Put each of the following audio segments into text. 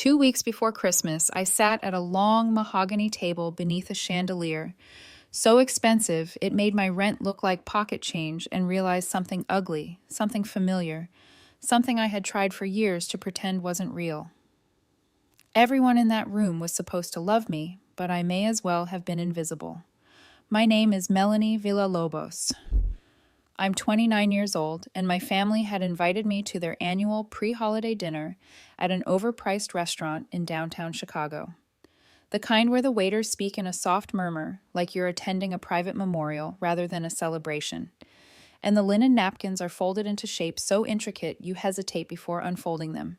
2 weeks before Christmas, I sat at a long mahogany table beneath a chandelier. So expensive, it made my rent look like pocket change and realized something ugly, something familiar, something I had tried for years to pretend wasn't real. Everyone in that room was supposed to love me, but I may as well have been invisible. My name is Melanie Villalobos. I'm 29 years old, and my family had invited me to their annual pre-holiday dinner at an overpriced restaurant in downtown Chicago. The kind where the waiters speak in a soft murmur, like you're attending a private memorial rather than a celebration. And the linen napkins are folded into shapes so intricate you hesitate before unfolding them,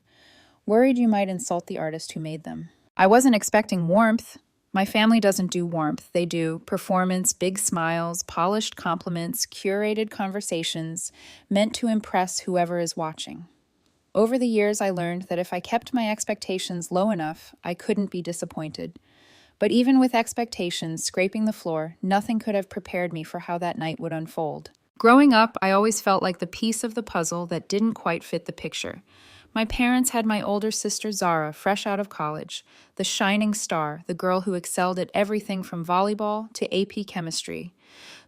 worried you might insult the artist who made them. I wasn't expecting warmth. My family doesn't do warmth. They do performance, big smiles, polished compliments, curated conversations, meant to impress whoever is watching. Over the years, I learned that if I kept my expectations low enough, I couldn't be disappointed. But even with expectations scraping the floor, nothing could have prepared me for how that night would unfold. Growing up, I always felt like the piece of the puzzle that didn't quite fit the picture. My parents had my older sister Zara, fresh out of college, the shining star, the girl who excelled at everything from volleyball to AP chemistry,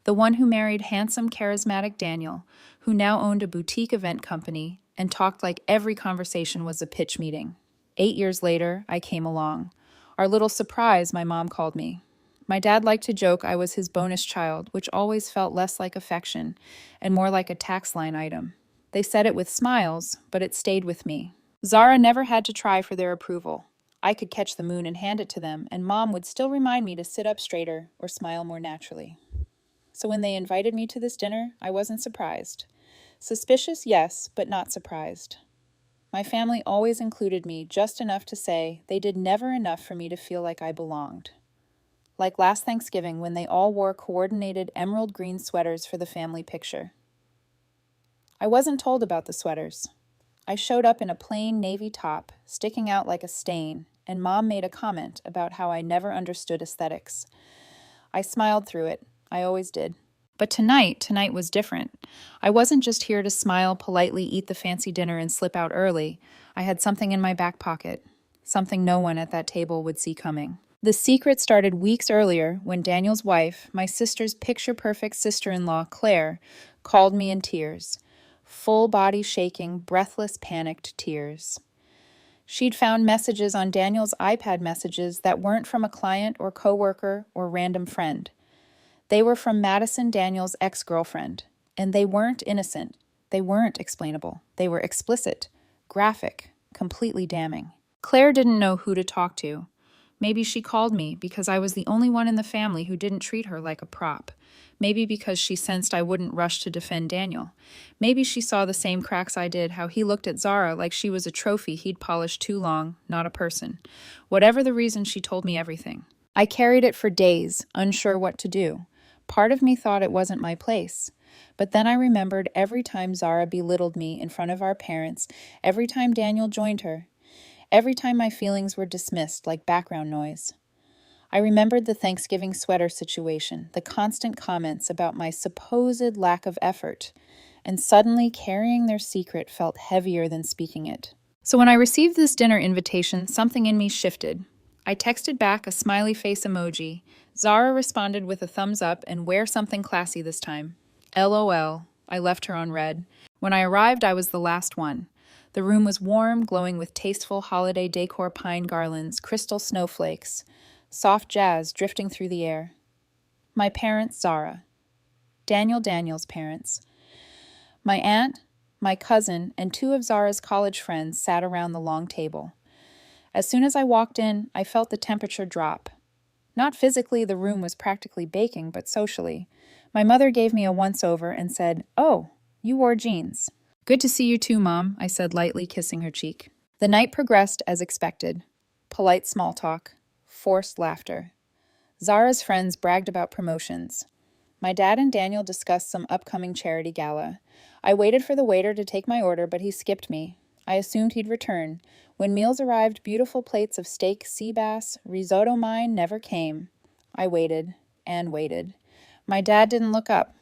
the one who married handsome, charismatic Daniel, who now owned a boutique event company and talked like every conversation was a pitch meeting. 8 years later, I came along. Our little surprise, my mom called me. My dad liked to joke I was his bonus child, which always felt less like affection and more like a tax line item. They said it with smiles, but it stayed with me. Zara never had to try for their approval. I could catch the moon and hand it to them, and Mom would still remind me to sit up straighter or smile more naturally. So when they invited me to this dinner, I wasn't surprised. Suspicious, yes, but not surprised. My family always included me just enough to say they did never enough for me to feel like I belonged. Like last Thanksgiving when they all wore coordinated emerald green sweaters for the family picture. I wasn't told about the sweaters. I showed up in a plain navy top, sticking out like a stain, and Mom made a comment about how I never understood aesthetics. I smiled through it. I always did. But tonight was different. I wasn't just here to smile, politely eat the fancy dinner, and slip out early. I had something in my back pocket, something no one at that table would see coming. The secret started weeks earlier when Daniel's wife, my sister's picture-perfect sister-in-law, Claire, called me in tears. Full body shaking, breathless, panicked tears. She'd found messages on Daniel's iPad messages that weren't from a client or coworker or random friend. They were from Madison, Daniel's ex-girlfriend, and they weren't innocent. They weren't explainable. They were explicit, graphic, completely damning. Claire didn't know who to talk to. Maybe she called me because I was the only one in the family who didn't treat her like a prop. Maybe because she sensed I wouldn't rush to defend Daniel. Maybe she saw the same cracks I did, how he looked at Zara like she was a trophy he'd polished too long, not a person. Whatever the reason, she told me everything. I carried it for days, unsure what to do. Part of me thought it wasn't my place. But then I remembered every time Zara belittled me in front of our parents, every time Daniel joined her, every time my feelings were dismissed like background noise. I remembered the Thanksgiving sweater situation, the constant comments about my supposed lack of effort, and suddenly carrying their secret felt heavier than speaking it. So when I received this dinner invitation, something in me shifted. I texted back a smiley face emoji. Zara responded with a thumbs up and wear something classy this time. LOL. I left her on red. When I arrived, I was the last one. The room was warm, glowing with tasteful holiday decor pine garlands, crystal snowflakes, soft jazz drifting through the air. My parents, Zara. Daniel's parents. My aunt, my cousin, and two of Zara's college friends sat around the long table. As soon as I walked in, I felt the temperature drop. Not physically, the room was practically baking, but socially. My mother gave me a once-over and said, "Oh, you wore jeans." "Good to see you too, Mom," I said lightly, kissing her cheek. The night progressed as expected. Polite small talk. Forced laughter. Zara's friends bragged about promotions. My dad and Daniel discussed some upcoming charity gala. I waited for the waiter to take my order, but he skipped me. I assumed he'd return. When meals arrived, beautiful plates of steak, sea bass, risotto mine never came. I waited and waited. My dad didn't look up.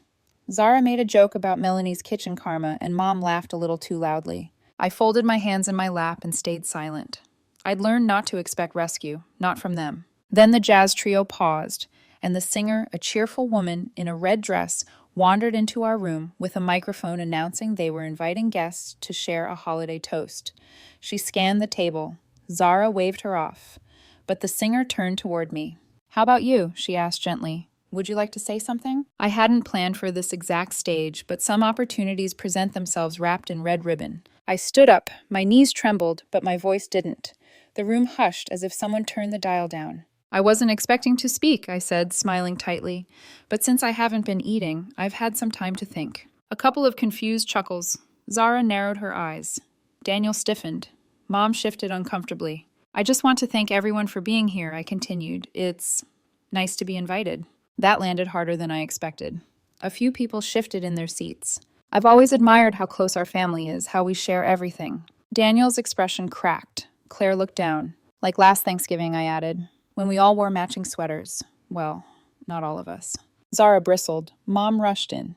Zara made a joke about Melanie's kitchen karma, and Mom laughed a little too loudly. I folded my hands in my lap and stayed silent. I'd learned not to expect rescue, not from them. Then the jazz trio paused, and the singer, a cheerful woman in a red dress, wandered into our room with a microphone announcing they were inviting guests to share a holiday toast. She scanned the table. Zara waved her off, but the singer turned toward me. "How about you?" she asked gently. "Would you like to say something?" I hadn't planned for this exact stage, but some opportunities present themselves wrapped in red ribbon. I stood up. My knees trembled, but my voice didn't. The room hushed as if someone turned the dial down. "I wasn't expecting to speak," I said, smiling tightly. "But since I haven't been eating, I've had some time to think." A couple of confused chuckles. Zara narrowed her eyes. Daniel stiffened. Mom shifted uncomfortably. "I just want to thank everyone for being here," I continued. "It's nice to be invited." That landed harder than I expected. A few people shifted in their seats. "I've always admired how close our family is, how we share everything." Daniel's expression cracked. Claire looked down. "Like last Thanksgiving," I added, "when we all wore matching sweaters. Well, not all of us." Zara bristled. Mom rushed in.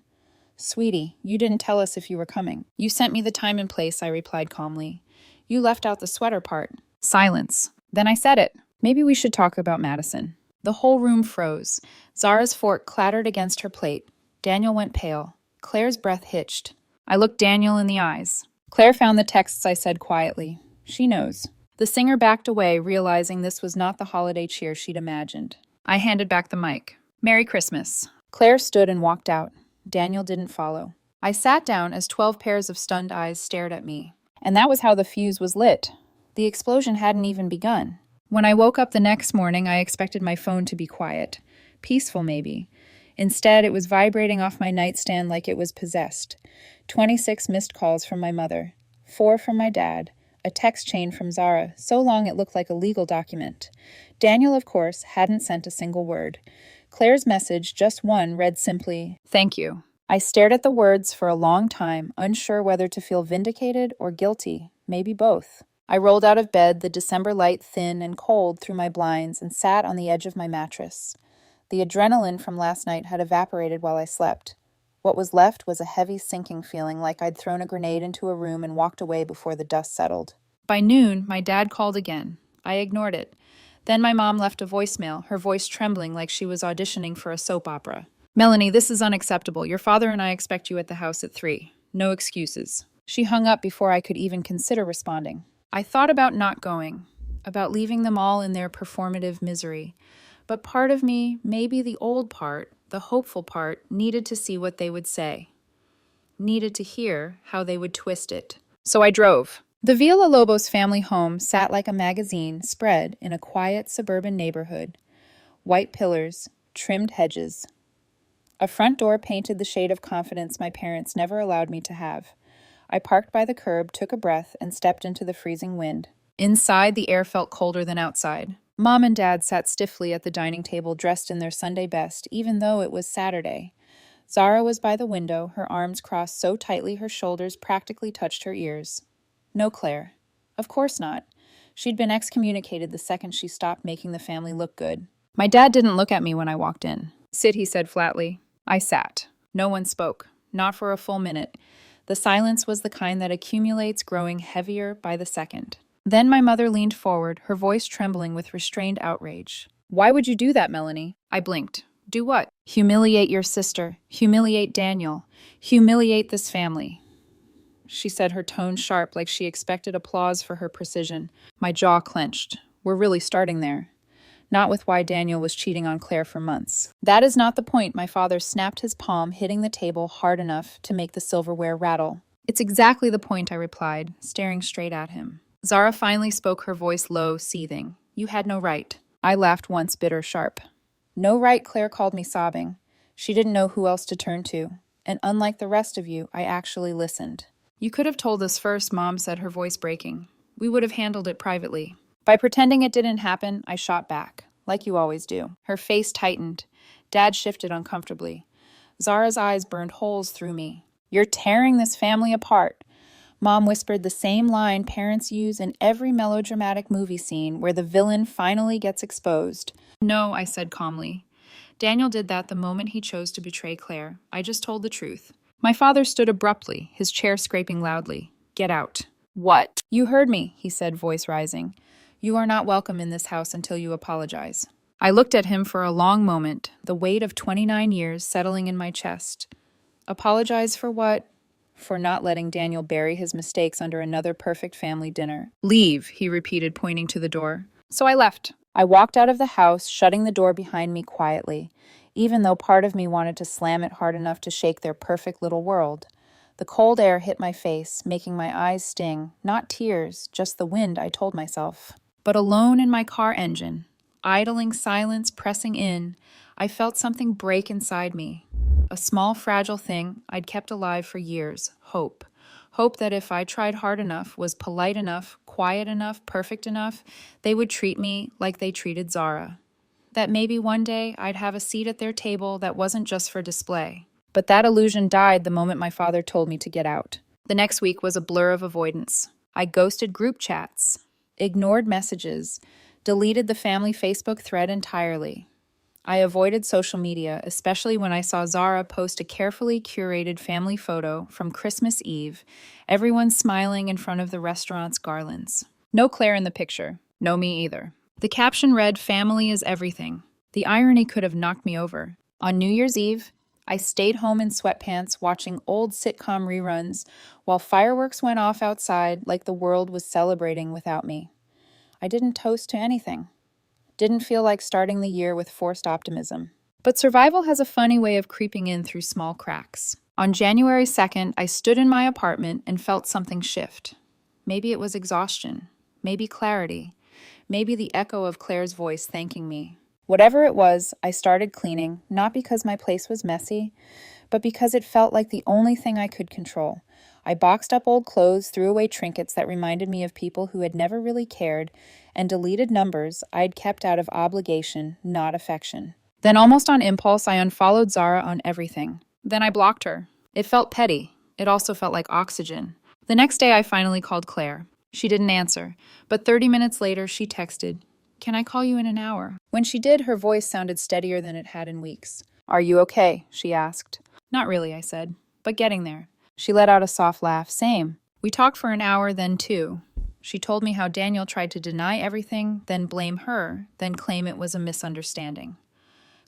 "Sweetie, you didn't tell us if you were coming." "You sent me the time and place," I replied calmly. "You left out the sweater part." Silence. Then I said it. "Maybe we should talk about Madison." The whole room froze. Zara's fork clattered against her plate. Daniel went pale. Claire's breath hitched. I looked Daniel in the eyes. "Claire found the texts," I said quietly. "She knows." The singer backed away, realizing this was not the holiday cheer she'd imagined. I handed back the mic. "Merry Christmas." Claire stood and walked out. Daniel didn't follow. I sat down as 12 pairs of stunned eyes stared at me. And that was how the fuse was lit. The explosion hadn't even begun. When I woke up the next morning, I expected my phone to be quiet. Peaceful, maybe. Instead, it was vibrating off my nightstand like it was possessed. 26 missed calls from my mother. 4 from my dad. A text chain from Zara, so long it looked like a legal document. Daniel, of course, hadn't sent a single word. Claire's message, just one, read simply, "Thank you." I stared at the words for a long time, unsure whether to feel vindicated or guilty, maybe both. I rolled out of bed, the December light thin and cold through my blinds, and sat on the edge of my mattress. The adrenaline from last night had evaporated while I slept. What was left was a heavy sinking feeling, like I'd thrown a grenade into a room and walked away before the dust settled. By noon, my dad called again. I ignored it. Then my mom left a voicemail, her voice trembling like she was auditioning for a soap opera. "Melanie, this is unacceptable. Your father and I expect you at the house at 3. No excuses." She hung up before I could even consider responding. I thought about not going, about leaving them all in their performative misery. But part of me, maybe the old part, the hopeful part, needed to see what they would say. Needed to hear how they would twist it. So I drove. The Villalobos family home sat like a magazine spread in a quiet suburban neighborhood. White pillars, trimmed hedges. A front door painted the shade of confidence my parents never allowed me to have. I parked by the curb, took a breath, and stepped into the freezing wind. Inside, the air felt colder than outside. Mom and Dad sat stiffly at the dining table, dressed in their Sunday best, even though it was Saturday. Zara was by the window, her arms crossed so tightly her shoulders practically touched her ears. No Claire. Of course not. She'd been excommunicated the second she stopped making the family look good. My dad didn't look at me when I walked in. "Sit," he said flatly. I sat. No one spoke. Not for a full minute. The silence was the kind that accumulates, growing heavier by the second. Then my mother leaned forward, her voice trembling with restrained outrage. "Why would you do that, Melanie?" I blinked. "Do what?" "Humiliate your sister. Humiliate Daniel. Humiliate this family." She said, her tone sharp, like she expected applause for her precision. My jaw clenched. We're really starting there. Not with why Daniel was cheating on Claire for months. "That is not the point." My father snapped his palm, hitting the table hard enough to make the silverware rattle. "It's exactly the point," I replied, staring straight at him. Zara finally spoke, her voice low, seething. "You had no right." I laughed once, bitter, sharp. "No right," Claire called me, sobbing. She didn't know who else to turn to. And unlike the rest of you, I actually listened. "You could have told us first," Mom said, her voice breaking. "We would have handled it privately." By pretending it didn't happen, I shot back, like you always do. Her face tightened. Dad shifted uncomfortably. Zara's eyes burned holes through me. "You're tearing this family apart." Mom whispered the same line parents use in every melodramatic movie scene where the villain finally gets exposed. "No," I said calmly. "Daniel did that the moment he chose to betray Claire. I just told the truth." My father stood abruptly, his chair scraping loudly. "Get out." "What?" "You heard me," he said, voice rising. You are not welcome in this house until you apologize. I looked at him for a long moment, the weight of 29 years settling in my chest. Apologize for what? For not letting Daniel bury his mistakes under another perfect family dinner. Leave, he repeated, pointing to the door. So I left. I walked out of the house, shutting the door behind me quietly, even though part of me wanted to slam it hard enough to shake their perfect little world. The cold air hit my face, making my eyes sting. Not tears, just the wind, I told myself. But alone in my car engine, idling silence pressing in, I felt something break inside me. A small, fragile thing I'd kept alive for years. Hope. Hope that if I tried hard enough, was polite enough, quiet enough, perfect enough, they would treat me like they treated Zara. That maybe one day I'd have a seat at their table that wasn't just for display. But that illusion died the moment my father told me to get out. The next week was a blur of avoidance. I ghosted group chats, ignored messages, deleted the family Facebook thread entirely. I avoided social media, especially when I saw Zara post a carefully curated family photo from Christmas Eve, everyone smiling in front of the restaurant's garlands. No Claire in the picture. No me either. The caption read, "Family is everything." The irony could have knocked me over. On New Year's Eve, I stayed home in sweatpants watching old sitcom reruns while fireworks went off outside like the world was celebrating without me. I didn't toast to anything. Didn't feel like starting the year with forced optimism. But survival has a funny way of creeping in through small cracks. On January 2nd, I stood in my apartment and felt something shift. Maybe it was exhaustion. Maybe clarity. Maybe the echo of Claire's voice thanking me. Whatever it was, I started cleaning, not because my place was messy, but because it felt like the only thing I could control. I boxed up old clothes, threw away trinkets that reminded me of people who had never really cared, and deleted numbers I'd kept out of obligation, not affection. Then almost on impulse, I unfollowed Zara on everything. Then I blocked her. It felt petty. It also felt like oxygen. The next day, I finally called Claire. She didn't answer, but 30 minutes later, she texted, "Can I call you in an hour?" When she did, her voice sounded steadier than it had in weeks. "Are you okay?" she asked. "Not really," I said, "but getting there." She let out a soft laugh. "Same." We talked for an hour, then two. She told me how Daniel tried to deny everything, then blame her, then claim it was a misunderstanding.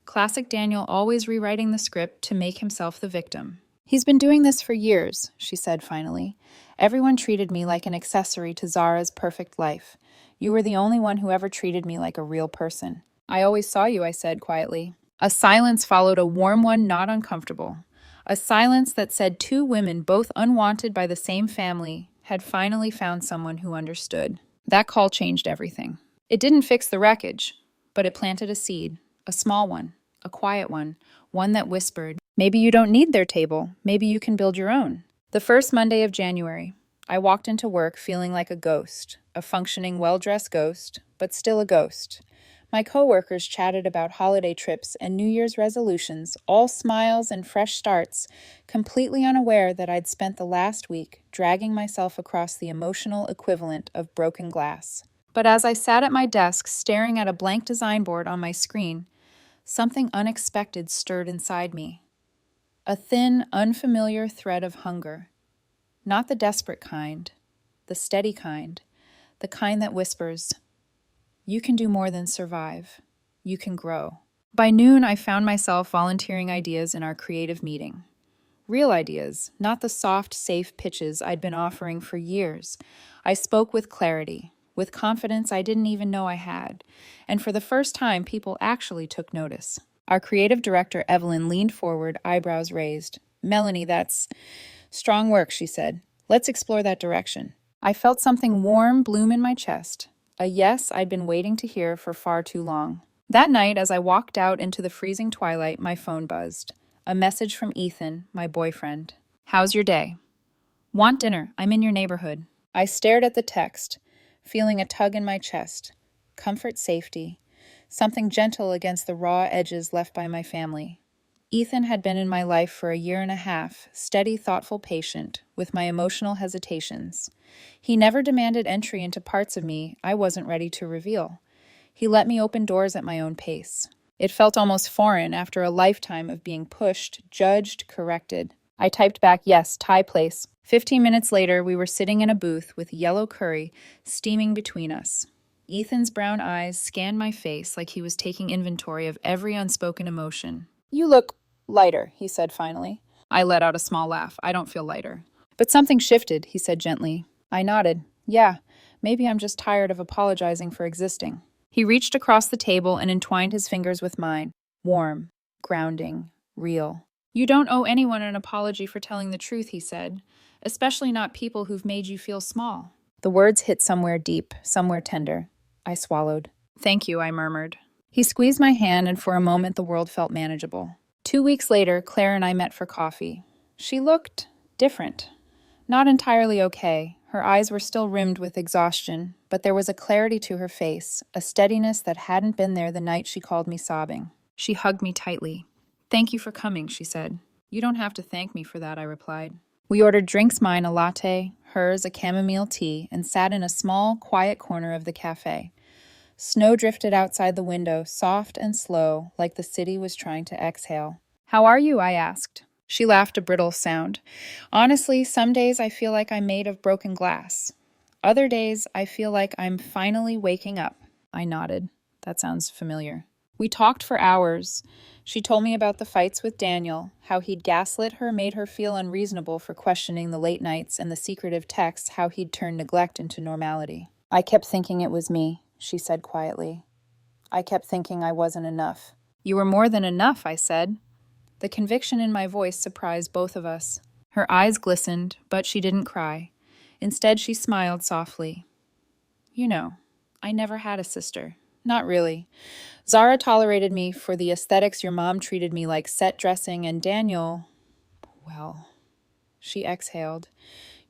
Classic Daniel, always rewriting the script to make himself the victim. "He's been doing this for years," she said finally. "Everyone treated me like an accessory to Zara's perfect life. You were the only one who ever treated me like a real person." "I always saw you," I said quietly. A silence followed, a warm one, not uncomfortable. A silence that said two women, both unwanted by the same family, had finally found someone who understood. That call changed everything. It didn't fix the wreckage, but it planted a seed, a small one, a quiet one that whispered, "Maybe you don't need their table. Maybe you can build your own." The first Monday of January, I walked into work feeling like a ghost, a functioning, well-dressed ghost, but still a ghost. My coworkers chatted about holiday trips and New Year's resolutions, all smiles and fresh starts, completely unaware that I'd spent the last week dragging myself across the emotional equivalent of broken glass. But as I sat at my desk staring at a blank design board on my screen, something unexpected stirred inside me. A thin, unfamiliar thread of hunger. Not the desperate kind, the steady kind, the kind that whispers, "You can do more than survive. You can grow." By noon, I found myself volunteering ideas in our creative meeting. Real ideas, not the soft, safe pitches I'd been offering for years. I spoke with clarity, with confidence I didn't even know I had. And for the first time, people actually took notice. Our creative director, Evelyn, leaned forward, eyebrows raised. "Melanie, that's strong work," she said. "Let's explore that direction." I felt something warm bloom in my chest. A yes I'd been waiting to hear for far too long. That night, as I walked out into the freezing twilight, my phone buzzed. A message from Ethan, my boyfriend. "How's your day?" "Want dinner. I'm in your neighborhood." I stared at the text, feeling a tug in my chest. Comfort, safety. Something gentle against the raw edges left by my family. Ethan had been in my life for a year and a half, steady, thoughtful, patient, with my emotional hesitations. He never demanded entry into parts of me I wasn't ready to reveal. He let me open doors at my own pace. It felt almost foreign after a lifetime of being pushed, judged, corrected. I typed back, "Yes, Thai place." 15 minutes later, we were sitting in a booth with yellow curry steaming between us. Ethan's brown eyes scanned my face like he was taking inventory of every unspoken emotion. You look lighter, he said finally. I let out a small laugh. I don't feel lighter. But something shifted, he said gently. I nodded. Yeah, maybe I'm just tired of apologizing for existing. He reached across the table and entwined his fingers with mine. Warm, grounding, real. You don't owe anyone an apology for telling the truth, he said, especially not people who've made you feel small. The words hit somewhere deep, somewhere tender. I swallowed. Thank you, I murmured. He squeezed my hand, and for a moment the world felt manageable. 2 weeks later, Claire and I met for coffee. She looked different. Not entirely okay. Her eyes were still rimmed with exhaustion, but there was a clarity to her face, a steadiness that hadn't been there the night she called me sobbing. She hugged me tightly. Thank you for coming, she said. You don't have to thank me for that, I replied. We ordered drinks, mine a latte, hers a chamomile tea, and sat in a small, quiet corner of the cafe. Snow drifted outside the window, soft and slow, like the city was trying to exhale. How are you? I asked. She laughed a brittle sound. Honestly, some days I feel like I'm made of broken glass. Other days I feel like I'm finally waking up. I nodded. That sounds familiar. We talked for hours. She told me about the fights with Daniel, how he'd gaslit her, made her feel unreasonable for questioning the late nights and the secretive texts, how he'd turned neglect into normality. I kept thinking it was me, she said quietly. I kept thinking I wasn't enough. You were more than enough, I said. The conviction in my voice surprised both of us. Her eyes glistened, but she didn't cry. Instead, she smiled softly. You know, I never had a sister. Not really. Zara tolerated me for the aesthetics your mom treated me like set dressing, and Daniel, well, she exhaled.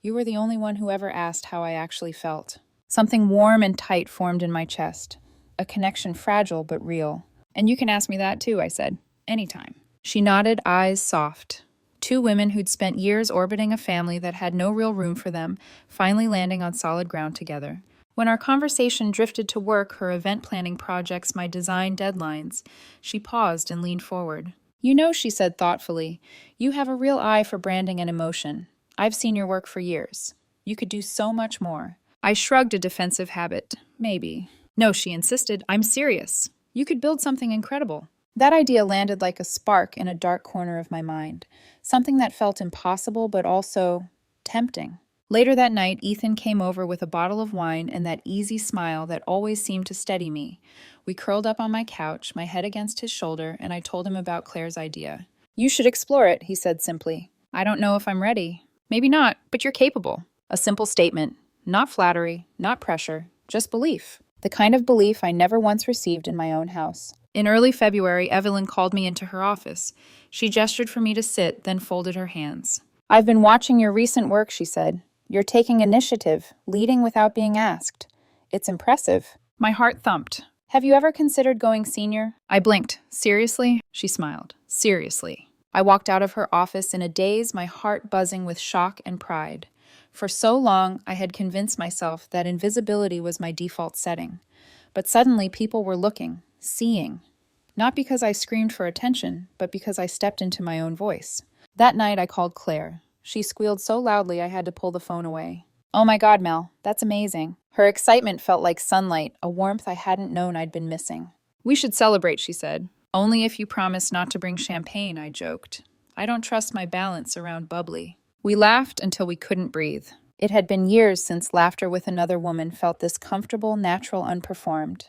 You were the only one who ever asked how I actually felt. Something warm and tight formed in my chest. A connection fragile but real. And you can ask me that too, I said. Anytime. She nodded, eyes soft. Two women who'd spent years orbiting a family that had no real room for them, finally landing on solid ground together. When our conversation drifted to work, her event planning projects, my design deadlines, she paused and leaned forward. You know, she said thoughtfully, you have a real eye for branding and emotion. I've seen your work for years. You could do so much more. I shrugged, a defensive habit. Maybe. No, she insisted. I'm serious. You could build something incredible. That idea landed like a spark in a dark corner of my mind. Something that felt impossible but also tempting. Later that night, Ethan came over with a bottle of wine and that easy smile that always seemed to steady me. We curled up on my couch, my head against his shoulder, and I told him about Claire's idea. You should explore it, he said simply. I don't know if I'm ready. Maybe not, but you're capable. A simple statement. Not flattery, not pressure, just belief. The kind of belief I never once received in my own house. In early February, Evelyn called me into her office. She gestured for me to sit, then folded her hands. I've been watching your recent work, she said. You're taking initiative, leading without being asked. It's impressive. My heart thumped. Have you ever considered going senior? I blinked. Seriously? She smiled. Seriously. I walked out of her office in a daze, my heart buzzing with shock and pride. For so long, I had convinced myself that invisibility was my default setting. But suddenly, people were looking, seeing. Not because I screamed for attention, but because I stepped into my own voice. That night, I called Claire. She squealed so loudly I had to pull the phone away. Oh my God, Mel, that's amazing. Her excitement felt like sunlight, a warmth I hadn't known I'd been missing. We should celebrate, she said. Only if you promise not to bring champagne, I joked. I don't trust my balance around bubbly. We laughed until we couldn't breathe. It had been years since laughter with another woman felt this comfortable, natural, unperformed.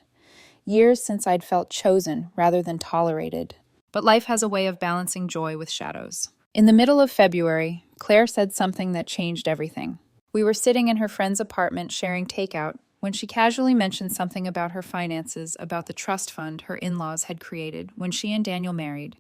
Years since I'd felt chosen rather than tolerated. But life has a way of balancing joy with shadows. In the middle of February, Claire said something that changed everything. We were sitting in her friend's apartment sharing takeout when she casually mentioned something about her finances, about the trust fund her in-laws had created when she and Daniel married,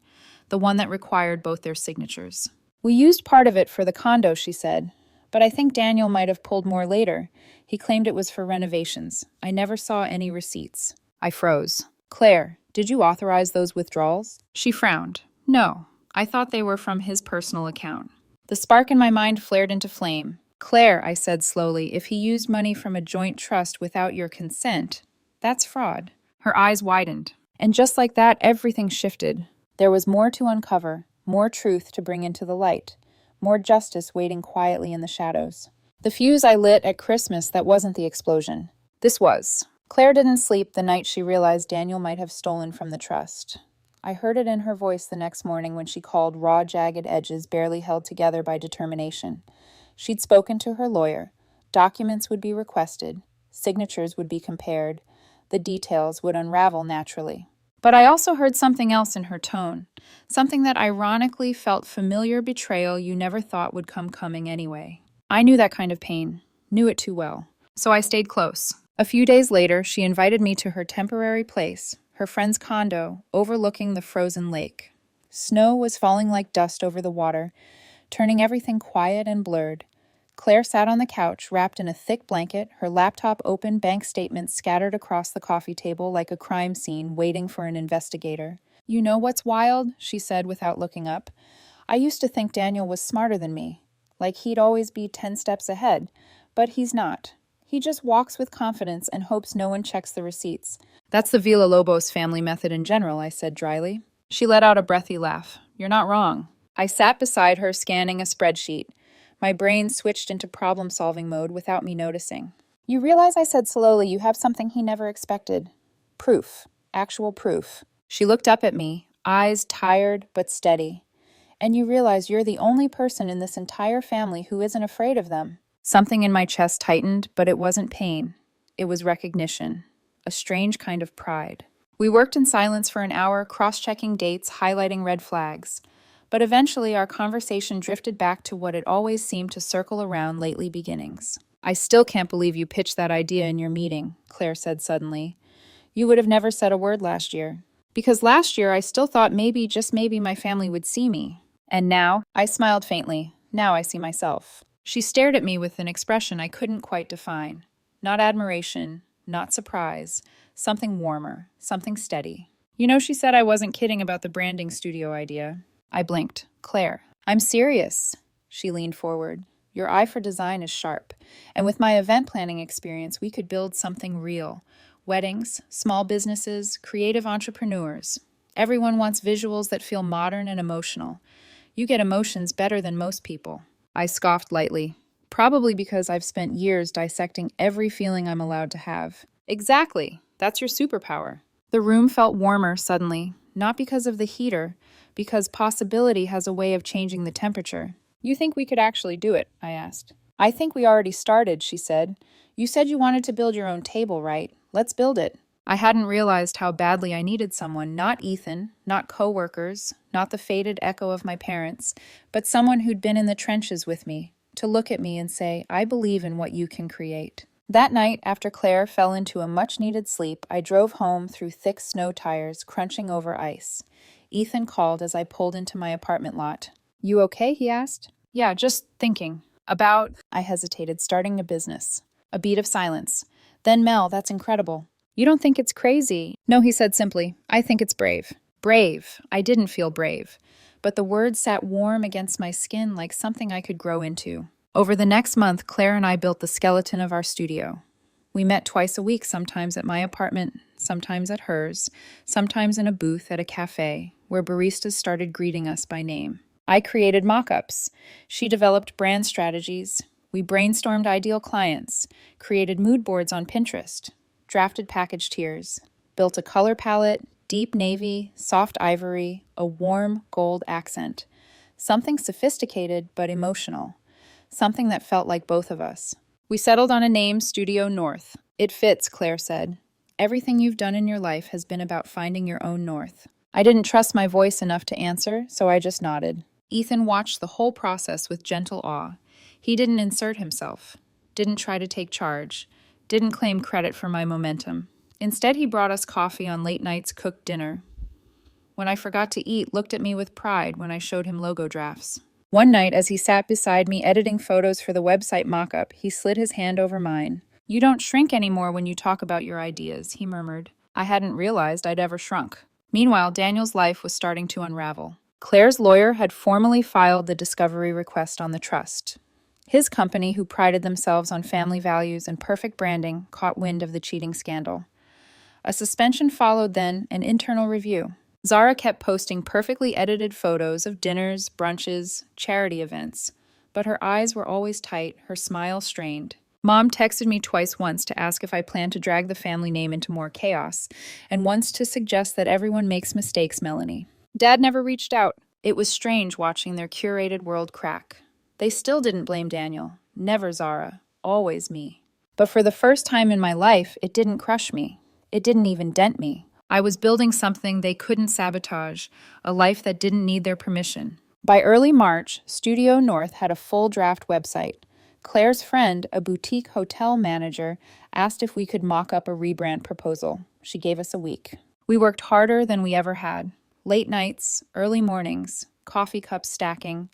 the one that required both their signatures. We used part of it for the condo, she said, but I think Daniel might have pulled more later. He claimed it was for renovations. I never saw any receipts. I froze. Claire, did you authorize those withdrawals? She frowned. No, I thought they were from his personal account. The spark in my mind flared into flame. Claire, I said slowly, if he used money from a joint trust without your consent, that's fraud. Her eyes widened. And just like that, everything shifted. There was more to uncover, more truth to bring into the light, more justice waiting quietly in the shadows. The fuse I lit at Christmas, that wasn't the explosion. This was. Claire didn't sleep the night she realized Daniel might have stolen from the trust. I heard it in her voice the next morning when she called raw, jagged edges barely held together by determination. She'd spoken to her lawyer. Documents would be requested. Signatures would be compared. The details would unravel naturally. But I also heard something else in her tone, something that ironically felt familiar betrayal you never thought would come coming anyway. I knew that kind of pain, knew it too well. So I stayed close. A few days later, she invited me to her temporary place, her friend's condo, overlooking the frozen lake. Snow was falling like dust over the water, turning everything quiet and blurred. Claire sat on the couch, wrapped in a thick blanket, her laptop open, bank statements scattered across the coffee table like a crime scene waiting for an investigator. "You know what's wild?" she said without looking up. "I used to think Daniel was smarter than me, like he'd always be 10 steps ahead, but he's not. He just walks with confidence and hopes no one checks the receipts." "That's the Villalobos family method in general," I said dryly. She let out a breathy laugh. "You're not wrong." I sat beside her, scanning a spreadsheet. My brain switched into problem-solving mode without me noticing. "You realize," I said slowly, "you have something he never expected. Proof. Actual proof." She looked up at me, eyes tired but steady. "And you realize you're the only person in this entire family who isn't afraid of them." Something in my chest tightened, but it wasn't pain. It was recognition. A strange kind of pride. We worked in silence for an hour, cross-checking dates, highlighting red flags. But eventually our conversation drifted back to what it always seemed to circle around: lately beginnings. "I still can't believe you pitched that idea in your meeting," Claire said suddenly. "You would have never said a word last year." "Because last year I still thought maybe, just maybe, my family would see me. And now," I smiled faintly, "now I see myself." She stared at me with an expression I couldn't quite define. Not admiration, not surprise, something warmer, something steady. "You know," she said, "I wasn't kidding about the branding studio idea." I blinked. "Claire, I'm serious." She leaned forward. "Your eye for design is sharp. And with my event planning experience, we could build something real. Weddings, small businesses, creative entrepreneurs. Everyone wants visuals that feel modern and emotional. You get emotions better than most people." I scoffed lightly. "Probably because I've spent years dissecting every feeling I'm allowed to have." "Exactly. That's your superpower." The room felt warmer suddenly, not because of the heater, because possibility has a way of changing the temperature. "You think we could actually do it?" I asked. "I think we already started," she said. "You said you wanted to build your own table, right? Let's build it." I hadn't realized how badly I needed someone, not Ethan, not coworkers, not the faded echo of my parents, but someone who'd been in the trenches with me, to look at me and say, "I believe in what you can create." That night, after Claire fell into a much-needed sleep, I drove home through thick snow tires, crunching over ice. Ethan called as I pulled into my apartment lot. "You okay?" he asked. "Yeah, just thinking. About—" I hesitated, "starting a business." A beat of silence. Then, "Mel, that's incredible." "You don't think it's crazy?" "No," he said simply. "I think it's brave." Brave. I didn't feel brave. But the words sat warm against my skin like something I could grow into. Over the next month, Claire and I built the skeleton of our studio. We met twice a week, sometimes at my apartment, sometimes at hers, sometimes in a booth at a cafe, where baristas started greeting us by name. I created mock-ups. She developed brand strategies. We brainstormed ideal clients, created mood boards on Pinterest, drafted package tiers, built a color palette: deep navy, soft ivory, a warm gold accent. Something sophisticated but emotional. Something that felt like both of us. We settled on a name: Studio North. "It fits," Claire said. "Everything you've done in your life has been about finding your own north." I didn't trust my voice enough to answer, so I just nodded. Ethan watched the whole process with gentle awe. He didn't insert himself, didn't try to take charge, didn't claim credit for my momentum. Instead, he brought us coffee on late nights, cooked dinner. When I forgot to eat, looked at me with pride when I showed him logo drafts. One night, as he sat beside me editing photos for the website mock-up, he slid his hand over mine. "You don't shrink anymore when you talk about your ideas," he murmured. I hadn't realized I'd ever shrunk. Meanwhile, Daniel's life was starting to unravel. Claire's lawyer had formally filed the discovery request on the trust. His company, who prided themselves on family values and perfect branding, caught wind of the cheating scandal. A suspension followed, then an internal review. Zara kept posting perfectly edited photos of dinners, brunches, charity events, but her eyes were always tight, her smile strained. Mom texted me twice, once to ask if I plan to drag the family name into more chaos, and once to suggest that everyone makes mistakes, Melanie. Dad never reached out. It was strange watching their curated world crack. They still didn't blame Daniel. Never Zara. Always me. But for the first time in my life, it didn't crush me. It didn't even dent me. I was building something they couldn't sabotage, a life that didn't need their permission. By early March, Studio North had a full draft website. Claire's friend, a boutique hotel manager, asked if we could mock up a rebrand proposal. She gave us a week. We worked harder than we ever had. Late nights, early mornings, coffee cups stacking,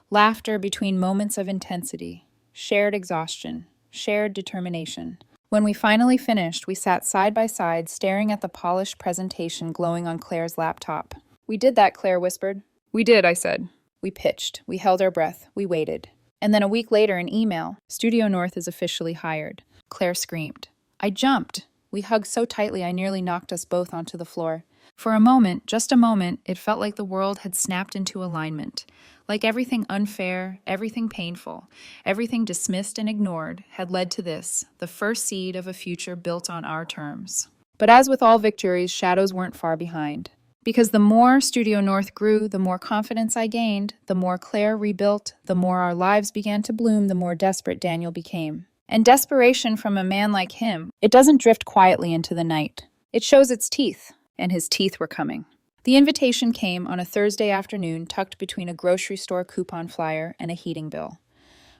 laughter between moments of intensity, shared exhaustion, shared determination. When we finally finished, we sat side by side, staring at the polished presentation glowing on Claire's laptop. "We did that," Claire whispered. "We did," I said. We pitched. We held our breath. We waited. And then a week later, an email. "Studio North is officially hired." Claire screamed. I jumped. We hugged so tightly I nearly knocked us both onto the floor. For a moment, just a moment, it felt like the world had snapped into alignment. Like everything unfair, everything painful, everything dismissed and ignored had led to this, the first seed of a future built on our terms. But as with all victories, shadows weren't far behind. Because the more Studio North grew, the more confidence I gained, the more Claire rebuilt, the more our lives began to bloom, the more desperate Daniel became. And desperation from a man like him, it doesn't drift quietly into the night. It shows its teeth, and his teeth were coming. The invitation came on a Thursday afternoon, tucked between a grocery store coupon flyer and a heating bill.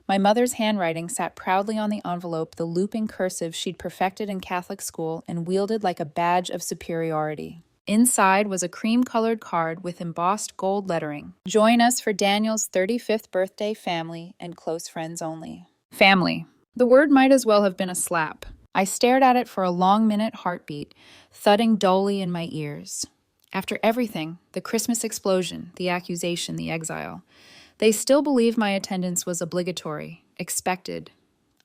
My mother's handwriting sat proudly on the envelope, the looping cursive she'd perfected in Catholic school and wielded like a badge of superiority. Inside was a cream-colored card with embossed gold lettering. "Join us for Daniel's 35th birthday, family and close friends only." Family. The word might as well have been a slap. I stared at it for a long minute, heartbeat, thudding dully in my ears. After everything, the Christmas explosion, the accusation, the exile, they still believed my attendance was obligatory, expected,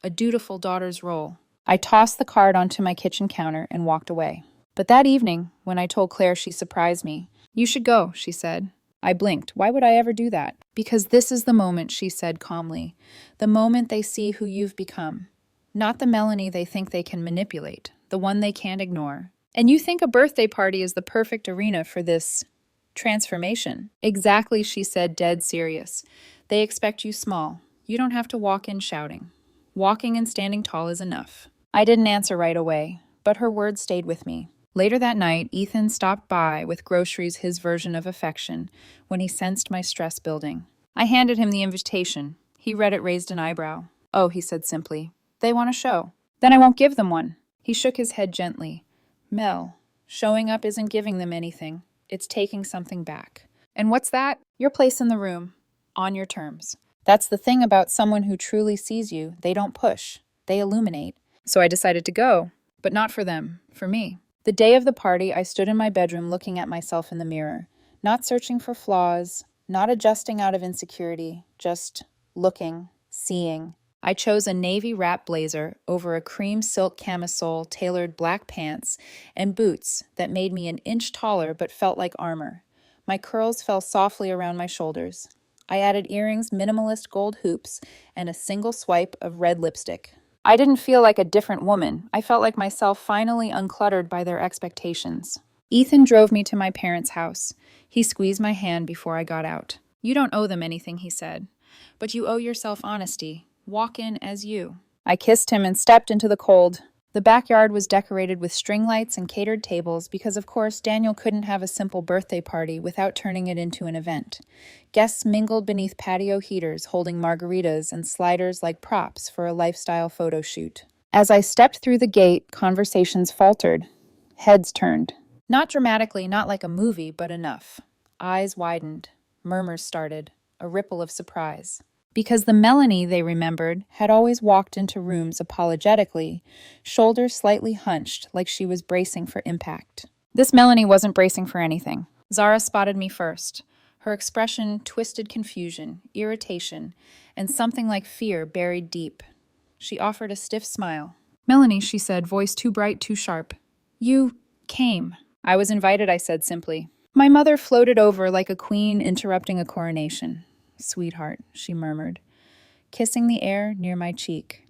a dutiful daughter's role. I tossed the card onto my kitchen counter and walked away. But that evening, when I told Claire she surprised me, "You should go," she said. I blinked. Why would I ever do that? "Because this is the moment," she said calmly. "The moment they see who you've become. Not the Melanie they think they can manipulate, the one they can't ignore. And you think a birthday party is the perfect arena for this transformation?" "Exactly," she said, dead serious. "They expect you small. You don't have to walk in shouting. Walking and standing tall is enough." I didn't answer right away, but her words stayed with me. Later that night, Ethan stopped by with groceries, his version of affection, when he sensed my stress building. I handed him the invitation. He read it, raised an eyebrow. "Oh," he said simply. "They want a show." "Then I won't give them one." He shook his head gently. "Mel, showing up isn't giving them anything. It's taking something back." "And what's that?" "Your place in the room. On your terms. That's the thing about someone who truly sees you. They don't push. They illuminate." So I decided to go, but not for them, for me. The day of the party, I stood in my bedroom looking at myself in the mirror, not searching for flaws, not adjusting out of insecurity, just looking, seeing. I chose a navy wrap blazer over a cream silk camisole, tailored black pants, and boots that made me an inch taller but felt like armor. My curls fell softly around my shoulders. I added earrings, minimalist gold hoops, and a single swipe of red lipstick. I didn't feel like a different woman. I felt like myself, finally uncluttered by their expectations. Ethan drove me to my parents' house. He squeezed my hand before I got out. "You don't owe them anything," he said, "but you owe yourself honesty. Walk in as you." I kissed him and stepped into the cold. The backyard was decorated with string lights and catered tables because, of course, Daniel couldn't have a simple birthday party without turning it into an event. Guests mingled beneath patio heaters, holding margaritas and sliders like props for a lifestyle photo shoot. As I stepped through the gate, conversations faltered. Heads turned. Not dramatically, not like a movie, but enough. Eyes widened. Murmurs started. A ripple of surprise. Because the Melanie they remembered had always walked into rooms apologetically, shoulders slightly hunched like she was bracing for impact. This Melanie wasn't bracing for anything. Zara spotted me first. Her expression twisted confusion, irritation, and something like fear buried deep. She offered a stiff smile. "Melanie," she said, voice too bright, too sharp. "You came." "I was invited," I said simply. My mother floated over like a queen interrupting a coronation. "Sweetheart," she murmured, kissing the air near my cheek.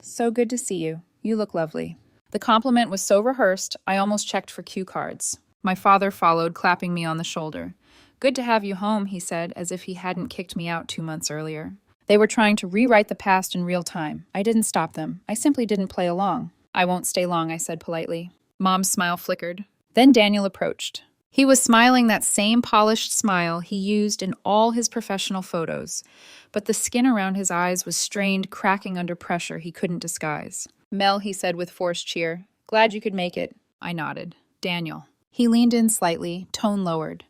So good to see you. You look lovely. The compliment was so rehearsed, I almost checked for cue cards. My father followed, clapping me on the shoulder. Good to have you home, he said, as if he hadn't kicked me out 2 months earlier. They were trying to rewrite the past in real time. I didn't stop them. I simply didn't play along. I won't stay long, I said politely. Mom's smile flickered. Then Daniel approached. He was smiling that same polished smile he used in all his professional photos, but the skin around his eyes was strained, cracking under pressure he couldn't disguise. Mel, he said with forced cheer. Glad you could make it. I nodded. Daniel. He leaned in slightly, tone lowered.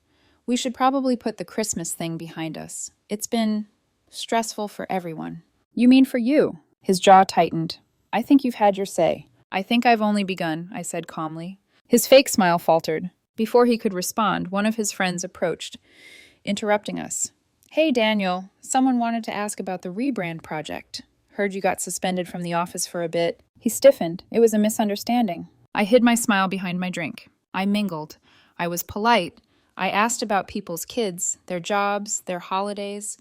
We should probably put the Christmas thing behind us. It's been stressful for everyone. You mean for you? His jaw tightened. I think you've had your say. I think I've only begun, I said calmly. His fake smile faltered. Before he could respond, one of his friends approached, interrupting us. Hey, Daniel, someone wanted to ask about the rebrand project. Heard you got suspended from the office for a bit. He stiffened. It was a misunderstanding. I hid my smile behind my drink. I mingled. I was polite. I asked about people's kids, their jobs, their holidays,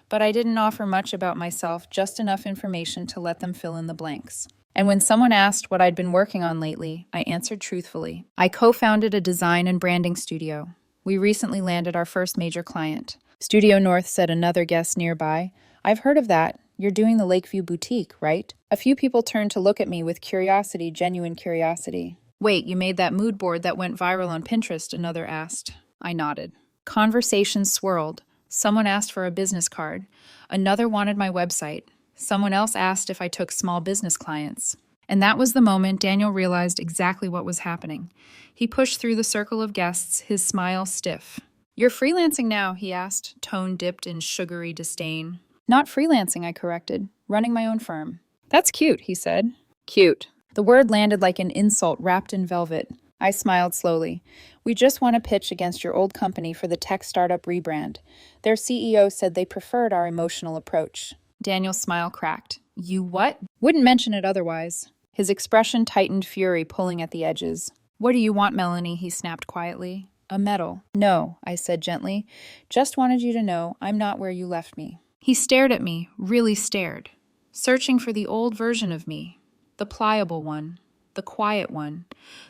but I didn't offer much about myself, just enough information to let them fill in the blanks. And when someone asked what I'd been working on lately, I answered truthfully. I co-founded a design and branding studio. We recently landed our first major client. Studio North, said another guest nearby. I've heard of that. You're doing the Lakeview Boutique, right? A few people turned to look at me with curiosity, genuine curiosity. Wait, you made that mood board that went viral on Pinterest, another asked. I nodded. Conversations swirled. Someone asked for a business card. Another wanted my website. Someone else asked if I took small business clients. And that was the moment Daniel realized exactly what was happening. He pushed through the circle of guests, his smile stiff. You're freelancing now, he asked, tone dipped in sugary disdain. Not freelancing, I corrected. Running my own firm. That's cute, he said. Cute. The word landed like an insult wrapped in velvet. I smiled slowly. We just want to pitch against your old company for the tech startup rebrand. Their CEO said they preferred our emotional approach. Daniel's smile cracked. You what? Wouldn't mention it otherwise. His expression tightened, fury pulling at the edges. What do you want, Melanie? He snapped quietly. A medal. No, I said gently. Just wanted you to know I'm not where you left me. He stared at me, really stared, searching for the old version of me, the pliable one, the quiet one,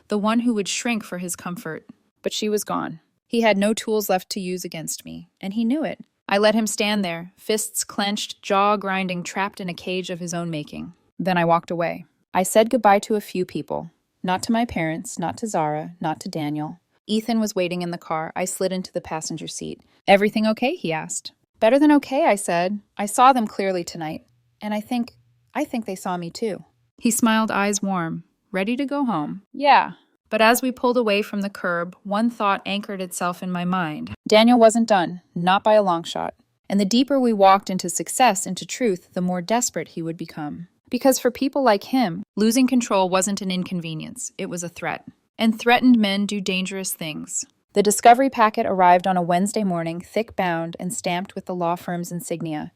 the one who would shrink for his comfort. But she was gone. He had no tools left to use against me, and he knew it. I let him stand there, fists clenched, jaw grinding, trapped in a cage of his own making. Then I walked away. I said goodbye to a few people. Not to my parents, not to Zara, not to Daniel. Ethan was waiting in the car. I slid into the passenger seat. Everything okay? He asked. Better than okay, I said. I saw them clearly tonight. And I think they saw me too. He smiled, eyes warm. Ready to go home? Yeah. But as we pulled away from the curb, one thought anchored itself in my mind. Daniel wasn't done, not by a long shot. And the deeper we walked into success, into truth, the more desperate he would become. Because for people like him, losing control wasn't an inconvenience, it was a threat. And threatened men do dangerous things. The discovery packet arrived on a Wednesday morning, thick bound and stamped with the law firm's insignia.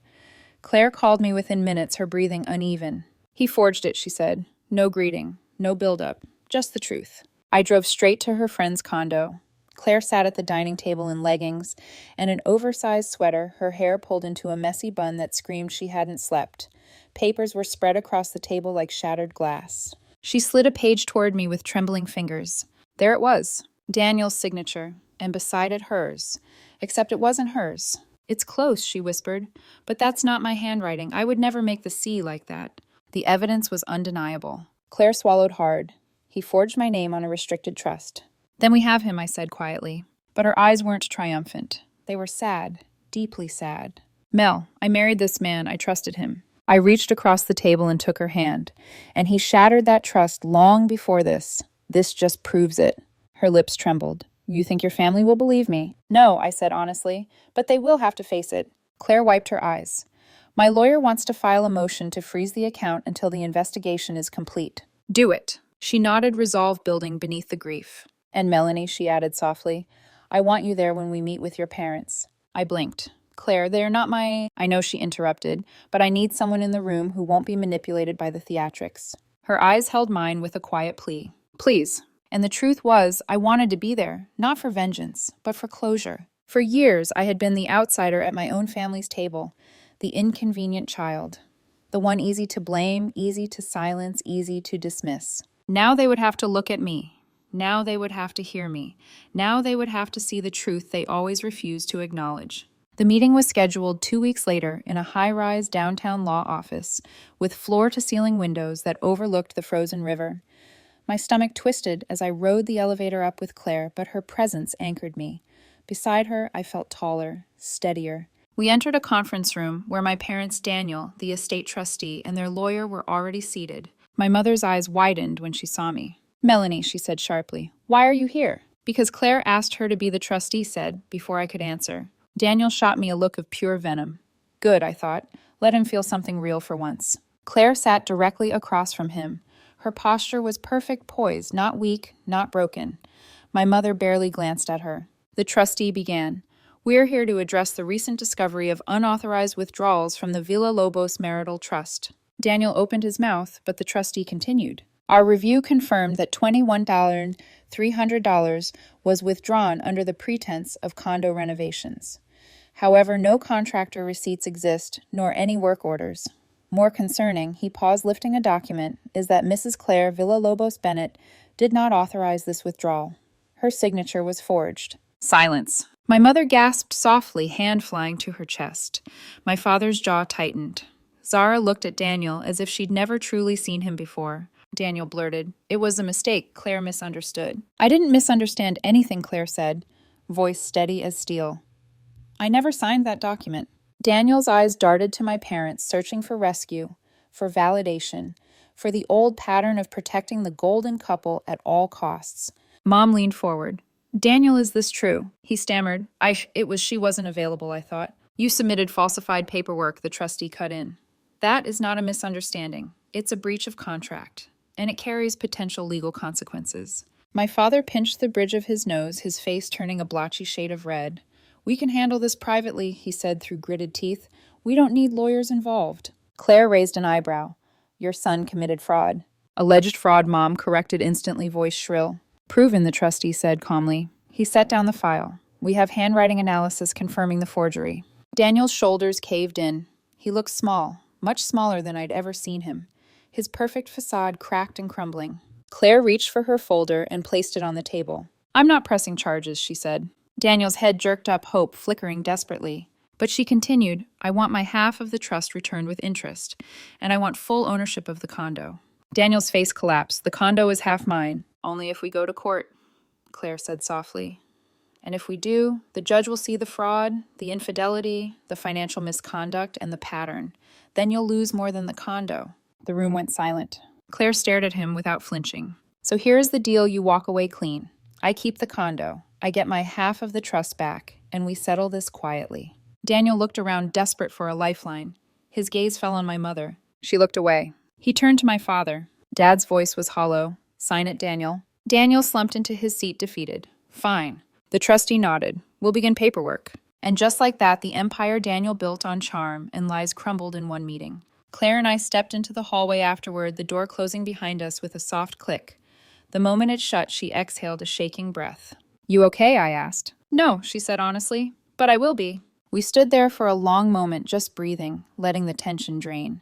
Claire called me within minutes, her breathing uneven. He forged it, she said. No greeting, no build-up, just the truth. I drove straight to her friend's condo. Claire sat at the dining table in leggings and an oversized sweater, her hair pulled into a messy bun that screamed she hadn't slept. Papers were spread across the table like shattered glass. She slid a page toward me with trembling fingers. There it was, Daniel's signature, and beside it hers. Except it wasn't hers. It's close, she whispered, but that's not my handwriting. I would never make the C like that. The evidence was undeniable. Claire swallowed hard. He forged my name on a restricted trust. Then we have him, I said quietly. But her eyes weren't triumphant. They were sad, deeply sad. Mel, I married this man. I trusted him. I reached across the table and took her hand. And he shattered that trust long before this. This just proves it. Her lips trembled. You think your family will believe me? No, I said honestly, but they will have to face it. Claire wiped her eyes. My lawyer wants to file a motion to freeze the account until the investigation is complete. Do it. She nodded, resolve building beneath the grief. And Melanie, she added softly, I want you there when we meet with your parents. I blinked. Claire, they're not my... I know, she interrupted, but I need someone in the room who won't be manipulated by the theatrics. Her eyes held mine with a quiet plea. Please. And the truth was, I wanted to be there, not for vengeance, but for closure. For years, I had been the outsider at my own family's table, the inconvenient child. The one easy to blame, easy to silence, easy to dismiss. Now they would have to look at me. Now they would have to hear me. Now they would have to see the truth they always refused to acknowledge. The meeting was scheduled 2 weeks later in a high-rise downtown law office with floor-to-ceiling windows that overlooked the frozen river. My stomach twisted as I rode the elevator up with Claire, but her presence anchored me. Beside her, I felt taller, steadier. We entered a conference room where my parents Daniel, the estate trustee, and their lawyer were already seated. My mother's eyes widened when she saw me. "Melanie," she said sharply, "why are you here?" "Because Claire asked her to be the trustee," said, before I could answer. Daniel shot me a look of pure venom. Good, I thought. Let him feel something real for once. Claire sat directly across from him. Her posture was perfect poise, not weak, not broken. My mother barely glanced at her. The trustee began. "We're here to address the recent discovery of unauthorized withdrawals from the Villa Lobos Marital Trust." Daniel opened his mouth, but the trustee continued. "Our review confirmed that $21,300 was withdrawn under the pretense of condo renovations. However, no contractor receipts exist, nor any work orders. More concerning," he paused lifting a document, "is that Mrs. Claire Villalobos Bennett did not authorize this withdrawal. Her signature was forged." Silence. My mother gasped softly, hand flying to her chest. My father's jaw tightened. Zara looked at Daniel as if she'd never truly seen him before. Daniel blurted, "It was a mistake. Claire misunderstood." "I didn't misunderstand anything," Claire said, voice steady as steel. "I never signed that document." Daniel's eyes darted to my parents, searching for rescue, for validation, for the old pattern of protecting the golden couple at all costs. Mom leaned forward. "Daniel, is this true?" He stammered. She wasn't available, I thought. "You submitted falsified paperwork," the trustee cut in. "That is not a misunderstanding. It's a breach of contract, and it carries potential legal consequences." My father pinched the bridge of his nose, his face turning a blotchy shade of red. "We can handle this privately," he said through gritted teeth. "We don't need lawyers involved." Claire raised an eyebrow. "Your son committed fraud." "Alleged fraud," Mom corrected instantly, voice shrill. "Proven," the trustee said calmly. He set down the file. "We have handwriting analysis confirming the forgery." Daniel's shoulders caved in. He looked small, much smaller than I'd ever seen him. His perfect facade cracked and crumbling. Claire reached for her folder and placed it on the table. "I'm not pressing charges," she said. Daniel's head jerked up, hope flickering desperately. But she continued, "I want my half of the trust returned with interest, and I want full ownership of the condo." Daniel's face collapsed. "The condo is half mine. Only if we go to court," Claire said softly. "And if we do, the judge will see the fraud, the infidelity, the financial misconduct, and the pattern. Then you'll lose more than the condo." The room went silent. Claire stared at him without flinching. "So here is the deal: you walk away clean. I keep the condo. I get my half of the trust back, and we settle this quietly." Daniel looked around, desperate for a lifeline. His gaze fell on my mother. She looked away. He turned to my father. Dad's voice was hollow. "Sign it, Daniel." Daniel slumped into his seat, defeated. "Fine." The trustee nodded. "We'll begin paperwork." And just like that, the empire Daniel built on charm and lies crumbled in one meeting. Claire and I stepped into the hallway afterward, the door closing behind us with a soft click. The moment it shut, she exhaled a shaking breath. "You okay?" I asked. "No," she said honestly, "but I will be." We stood there for a long moment, just breathing, letting the tension drain.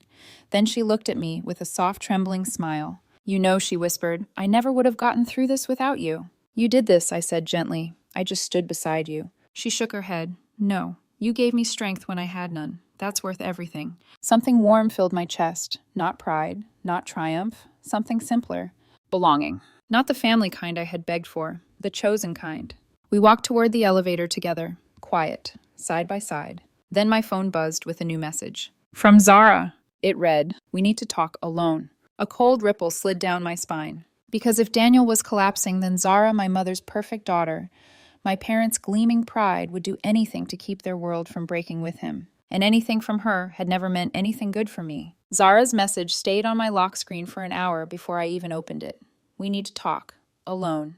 Then she looked at me with a soft, trembling smile. "You know," she whispered, "I never would have gotten through this without you." "You did this," I said gently. "I just stood beside you." She shook her head. "No, you gave me strength when I had none. That's worth everything." Something warm filled my chest. Not pride, not triumph, something simpler. Belonging. Not the family kind I had begged for, the chosen kind. We walked toward the elevator together, quiet, side by side. Then my phone buzzed with a new message. "From Zara." It read, "We need to talk alone." A cold ripple slid down my spine. Because if Daniel was collapsing, then Zara, my mother's perfect daughter, my parents' gleaming pride, would do anything to keep their world from breaking with him. And anything from her had never meant anything good for me. Zara's message stayed on my lock screen for an hour before I even opened it. "We need to talk. Alone."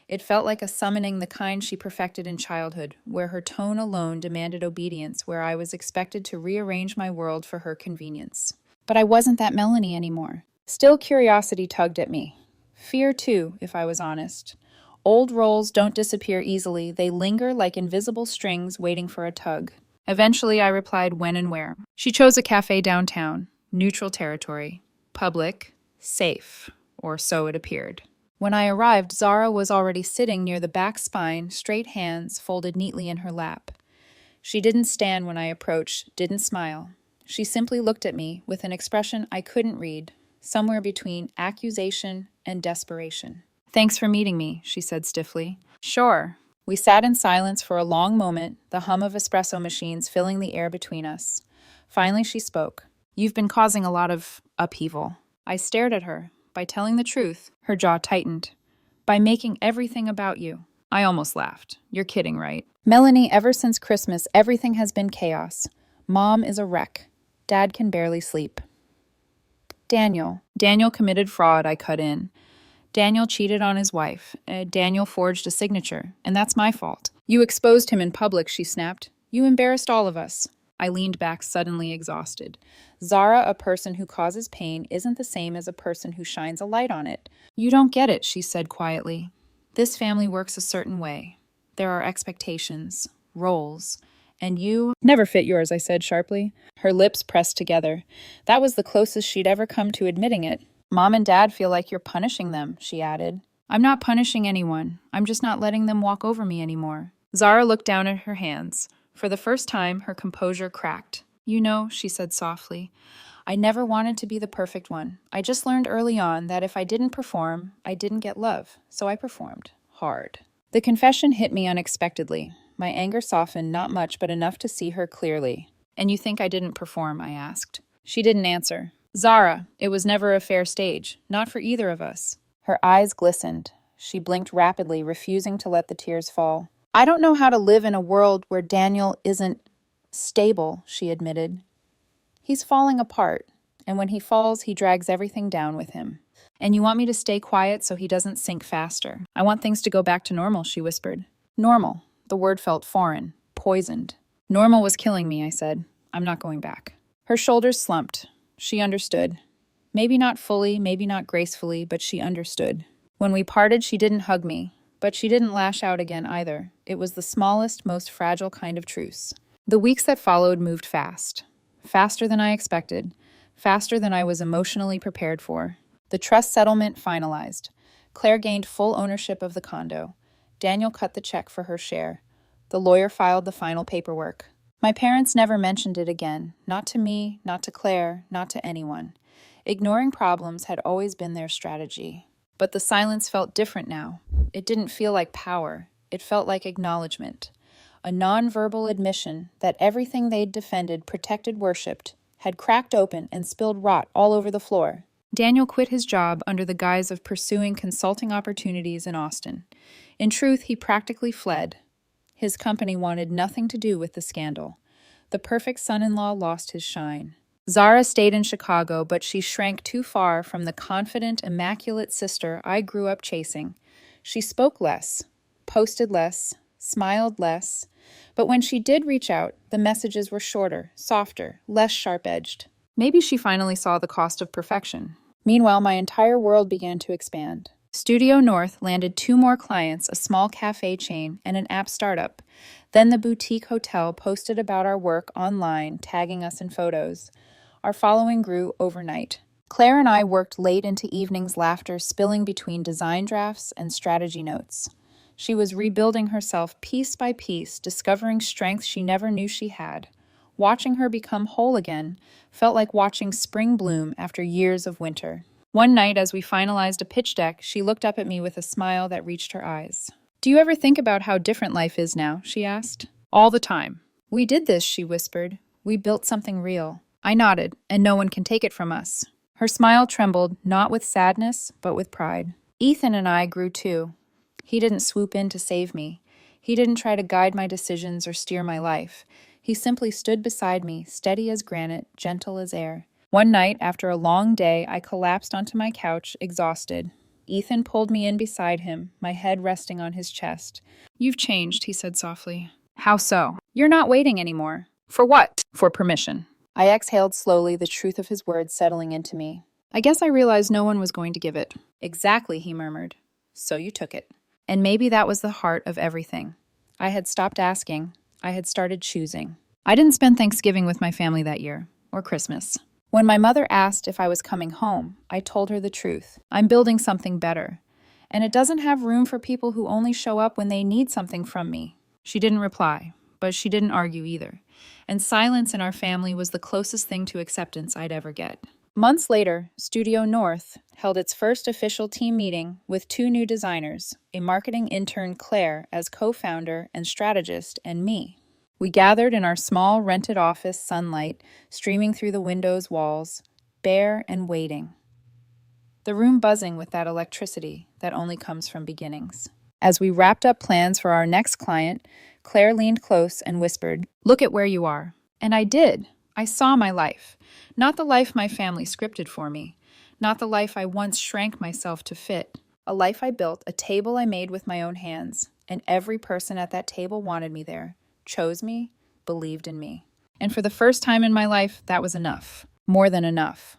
It felt like a summoning, the kind she perfected in childhood, where her tone alone demanded obedience, where I was expected to rearrange my world for her convenience. But I wasn't that Melanie anymore. Still, curiosity tugged at me. Fear, too, if I was honest. Old roles don't disappear easily. They linger like invisible strings waiting for a tug. Eventually, I replied when and where. She chose a cafe downtown. Neutral territory. Public. Safe. Or so it appeared. When I arrived, Zara was already sitting near the back spine, straight hands folded neatly in her lap. She didn't stand when I approached, didn't smile. She simply looked at me with an expression I couldn't read, somewhere between accusation and desperation. "Thanks for meeting me," she said stiffly. "Sure." We sat in silence for a long moment, the hum of espresso machines filling the air between us. Finally, she spoke. "You've been causing a lot of upheaval." I stared at her. By telling the truth, her jaw tightened. "By making everything about you." I almost laughed. "You're kidding, right?" "Melanie, ever since Christmas, everything has been chaos. Mom is a wreck. Dad can barely sleep." Daniel committed fraud," I cut in. "Daniel cheated on his wife. Daniel forged a signature, and that's my fault." "You exposed him in public," she snapped. "You embarrassed all of us." I leaned back, suddenly exhausted. Zara, a person who causes pain, isn't the same as a person who shines a light on it. "You don't get it," she said quietly. "This family works a certain way. There are expectations, roles, and you—" "Never fit yours," I said sharply. Her lips pressed together. That was the closest she'd ever come to admitting it. "Mom and Dad feel like you're punishing them," she added. "I'm not punishing anyone. I'm just not letting them walk over me anymore." Zara looked down at her hands. For the first time, her composure cracked. "You know," she said softly, "I never wanted to be the perfect one. I just learned early on that if I didn't perform, I didn't get love. So I performed. Hard." The confession hit me unexpectedly. My anger softened, not much, but enough to see her clearly. "And you think I didn't perform?" I asked. She didn't answer. "Zara, it was never a fair stage. Not for either of us." Her eyes glistened. She blinked rapidly, refusing to let the tears fall. "I don't know how to live in a world where Daniel isn't stable," she admitted. "He's falling apart, and when he falls, he drags everything down with him." "And you want me to stay quiet so he doesn't sink faster?" "I want things to go back to normal," she whispered. Normal. The word felt foreign, poisoned. "Normal was killing me," I said. "I'm not going back." Her shoulders slumped. She understood. Maybe not fully, maybe not gracefully, but she understood. When we parted, she didn't hug me, but she didn't lash out again either. It was the smallest, most fragile kind of truce. The weeks that followed moved fast. Faster than I expected. Faster than I was emotionally prepared for. The trust settlement finalized. Claire gained full ownership of the condo. Daniel cut the check for her share. The lawyer filed the final paperwork. My parents never mentioned it again. Not to me, not to Claire, not to anyone. Ignoring problems had always been their strategy. But the silence felt different now. It didn't feel like power. It felt like acknowledgement. A non-verbal admission that everything they'd defended, protected, worshipped, had cracked open and spilled rot all over the floor. Daniel quit his job under the guise of pursuing consulting opportunities in Austin. In truth, he practically fled. His company wanted nothing to do with the scandal. The perfect son-in-law lost his shine. Zara stayed in Chicago, but she shrank too far from the confident, immaculate sister I grew up chasing. She spoke less, posted less, smiled less, but when she did reach out, the messages were shorter, softer, less sharp-edged. Maybe she finally saw the cost of perfection. Meanwhile, my entire world began to expand. Studio North landed 2 more clients, a small cafe chain, and an app startup. Then the boutique hotel posted about our work online, tagging us in photos. Our following grew overnight. Claire and I worked late into evenings, laughter spilling between design drafts and strategy notes. She was rebuilding herself piece by piece, discovering strength she never knew she had. Watching her become whole again felt like watching spring bloom after years of winter. One night, as we finalized a pitch deck, she looked up at me with a smile that reached her eyes. "Do you ever think about how different life is now?" she asked. "All the time." "We did this," she whispered. "We built something real." I nodded, "and no one can take it from us." Her smile trembled, not with sadness, but with pride. Ethan and I grew too. He didn't swoop in to save me. He didn't try to guide my decisions or steer my life. He simply stood beside me, steady as granite, gentle as air. One night, after a long day, I collapsed onto my couch, exhausted. Ethan pulled me in beside him, my head resting on his chest. "You've changed," he said softly. "How so?" "You're not waiting anymore." "For what?" "For permission." I exhaled slowly, the truth of his words settling into me. "I guess I realized no one was going to give it." "Exactly," he murmured. "So you took it." And maybe that was the heart of everything. I had stopped asking. I had started choosing. I didn't spend Thanksgiving with my family that year, or Christmas. When my mother asked if I was coming home, I told her the truth. I'm building something better, and it doesn't have room for people who only show up when they need something from me. She didn't reply, but she didn't argue either, and silence in our family was the closest thing to acceptance I'd ever get. Months later, Studio North held its first official team meeting with 2 new designers, a marketing intern Claire as co-founder and strategist, and me. We gathered in our small rented office, sunlight streaming through the window's walls, bare and waiting. The room buzzing with that electricity that only comes from beginnings. As we wrapped up plans for our next client, Claire leaned close and whispered, "Look at where you are." And I did. I saw my life. Not the life my family scripted for me. Not the life I once shrank myself to fit. A life I built, a table I made with my own hands. And every person at that table wanted me there, chose me, believed in me. And for the first time in my life, that was enough. More than enough.